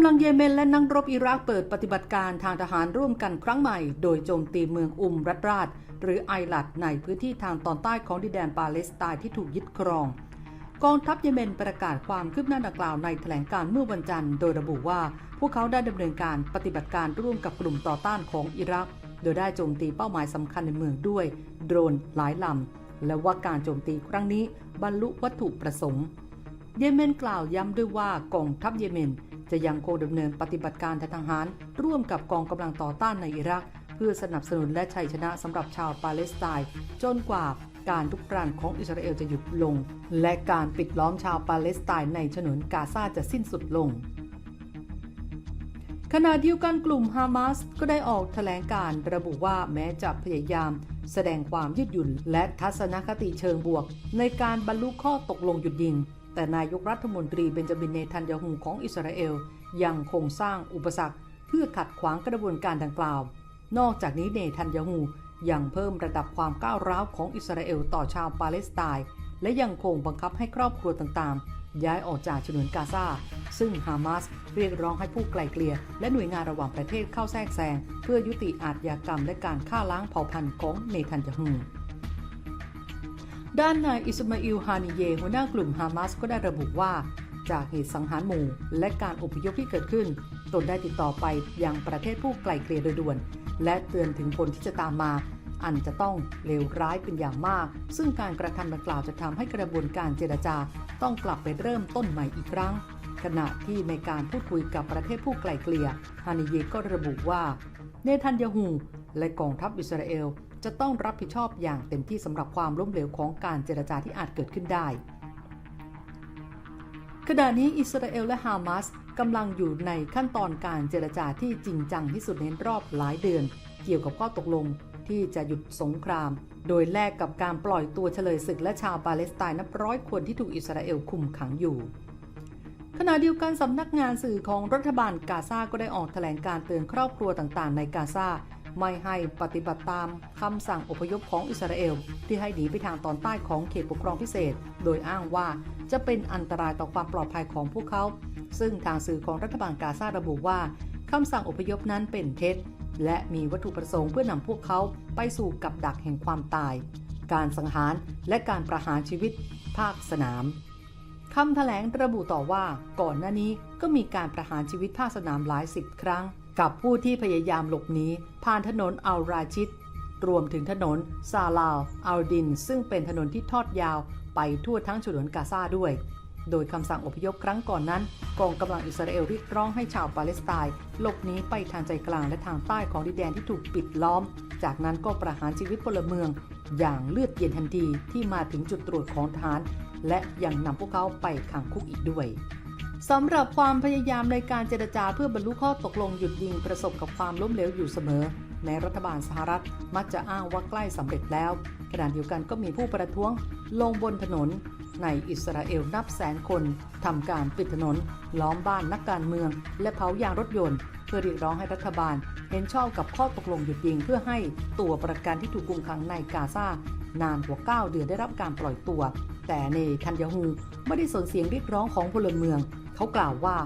ำลังเยเมนและนักรบอิรักเปิดปฏิบัติการทางทหารร่วมกันครั้งใหม่โดยโจมตีเมืองรัตราดหรือไอลัดในพื้นที่ทางตอนใต้ของดินแดนปาเลสไตน์ที่ถูกยึดครองกองทัพเยเมนประกาศความคืบหน้าดังกล่าวในแถลงการณ์เมื่อวันจันทร์โดยระบุว่าพวกเขาได้ดำเนินการปฏิบัติการร่วมกับกลุ่มต่อต้านของอิรักโดยได้โจมตีเป้าหมายสำคัญในเมืองด้วยโดรนหลายลำและว่าการโจมตีครั้งนี้บรรลุวัตถุประสงค์เยเมนกล่าวย้ำด้วยว่ากองทัพเยเมนจะยังคงดำเนินปฏิบัติการทางทหารร่วมกับกองกำลังต่อต้านในอิรักเพื่อสนับสนุนและชัยชนะสำหรับชาวปาเลสไตน์จนกว่าการรุกรานของอิสราเอลจะหยุดลงและการปิดล้อมชาวปาเลสไตน์ในฉนวนกาซาจะสิ้นสุดลงขณะเดียวกันกลุ่มฮามาสก็ได้ออกแถลงการณ์ระบุว่าแม้จะพยายามแสดงความยืดหยุ่นและทัศนคติเชิงบวกในการบรรลุข้อตกลงหยุดยิงแต่นายกรัฐมนตรีเบนจามิน เนทันยาฮูของอิสราเอลยังคงสร้างอุปสรรคเพื่อขัดขวางกระบวนการดังกล่าวนอกจากนี้เนทันยาฮูยังเพิ่มระดับความก้าวร้าวของอิสราเอลต่อชาวปาเลสไตน์และยังคงบังคับให้ครอบครัวต่างๆย้ายออกจากฉนวนกาซาซึ่งฮามาสเรียกร้องให้ผู้ไกล่เกลี่ยและหน่วยงานระหว่างประเทศเข้าแทรกแซงเพื่อยุติอาชญากรรมและการฆ่าล้างเผ่าพันธุ์ของเนทันยาฮูด้านนายอิสมาอิล ฮานิเยหัวหน้ากลุ่มฮามาสก็ได้ระบุว่าจากเหตุสังหารหมู่และการอพยพที่เกิดขึ้นตนได้ติดต่อไปยังประเทศผู้ไกล่เกลี่ยโดยด่วนและเตือนถึงผลที่จะตามมาอันจะต้องเลวร้ายเป็นอย่างมากซึ่งการกระทำดังกล่าวจะทำให้กระบวนการเจรจาต้องกลับไปเริ่มต้นใหม่อีกครั้งขณะที่ในการพูดคุยกับประเทศผู้ไกล่เกลี่ยฮานิเยก็ระบุว่าเนทันยาฮูและกองทัพอิสราเอลจะต้องรับผิดชอบอย่างเต็มที่สำหรับความล้มเหลวของการเจรจาที่อาจเกิดขึ้นได้ขณะนี้อิสราเอลและฮามาสกำลังอยู่ในขั้นตอนการเจรจาที่จริงจังที่สุดในรอบหลายเดือนเกี่ยวกับข้อตกลงที่จะหยุดสงครามโดยแลกกับการปล่อยตัวเฉลยศึกและชาวปาเลสไตน์นับร้อยคนที่ถูกอิสราเอลคุมขังอยู่ขณะเดียวกันสำนักงานสื่อของรัฐบาลกาซาก็ได้ออกแถลงการเตือนครอบครัวต่างๆในกาซาไม่ให้ปฏิบัติตามคำสั่งอพยพของอิสราเอลที่ให้หนีไปทางตอนใต้ของเขตปกครองพิเศษโดยอ้างว่าจะเป็นอันตรายต่อความปลอดภัยของพวกเขาซึ่งทางสื่อของรัฐบาลกาซาระบุว่าคำสั่งอพยพนั้นเป็นเท็จและมีวัตถุประสงค์เพื่อนำพวกเขาไปสู่กับดักแห่งความตายการสังหารและการประหารชีวิตภาคสนามคำแถลงระบุต่อว่าก่อนหน้านี้ก็มีการประหารชีวิตภาคสนามหลายสิบครั้งกับผู้ที่พยายามหลบหนีผ่านถนนอัลราชิดรวมถึงถนนซาลาลอัลดินซึ่งเป็นถนนที่ทอดยาวไปทั่วทั้งฉนวนกาซาด้วยโดยคำสั่งอพยพครั้งก่อนนั้นกองกำลังอิสราเอลเรียกร้องให้ชาวปาเลสไตน์หลบหนีไปทางใจกลางและทางใต้ของดินแดนที่ถูกปิดล้อมจากนั้นก็ประหารชีวิตพลเมืองอย่างเลือดเย็นทันทีที่มาถึงจุดตรวจของทหารและยังนำพวกเขาไปขังคุกอีกด้วยสำหรับความพยายามในการเจรจาเพื่อบรรลุข้อตกลงหยุดยิงประสบกับความล้มเหลวอยู่เสมอแม้รัฐบาลสหรัฐมักจะอ้างว่าใกล้สำเร็จแล้วขณะเดียวกันก็มีผู้ประท้วงลงบนถนนในอิสราเอลนับแสนคนทำการปิดถนนล้อมบ้านนักการเมืองและเผายางรถยนต์เพื่อเรียกร้องให้รัฐบาลเห็นชอบกับข้อตกลงหยุดยิงเพื่อให้ตัวประกันที่ถูกกุมขังในกาซานานกว่า9 เดือนได้รับการปล่อยตัวแต่เนทันยาฮูไม่ได้สนเสียงเรียกร้องของพลเมืองเขากล่าวว่า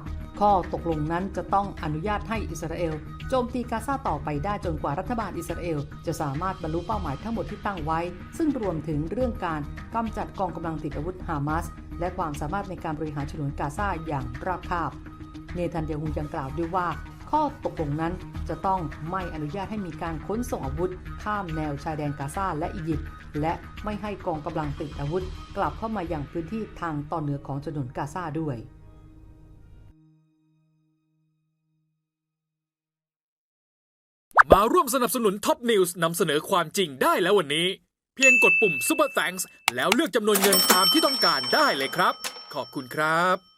ข้อตกลงนั้นจะต้องอนุญาตให้อิสราเอลโจมตีกาซาต่อไปได้จนกว่ารัฐบาลอิสราเอลจะสามารถบรรลุเป้าหมายทั้งหมดที่ตั้งไว้ซึ่งรวมถึงเรื่องการกำจัดกองกำลังติดอาวุธฮามาสและความสามารถในการบริหารฉนวนกาซาอย่างราบคาบเนทันยาฮูยังกล่าวด้วยว่าข้อตกลงนั้นจะต้องไม่อนุญาตให้มีการขนส่งอาวุธข้ามแนวชายแดนกาซาและอียิปต์และไม่ให้กองกำลังติดอาวุธกลับเข้ามายังพื้นที่ทางตอนเหนือของฉนวนกาซาด้วยมาร่วมสนับสนุนท็อปนิวส์นำเสนอความจริงได้แล้ววันนี้เพียงกดปุ่ม Super Thanks แล้วเลือกจำนวนเงินตามที่ต้องการได้เลยครับขอบคุณครับ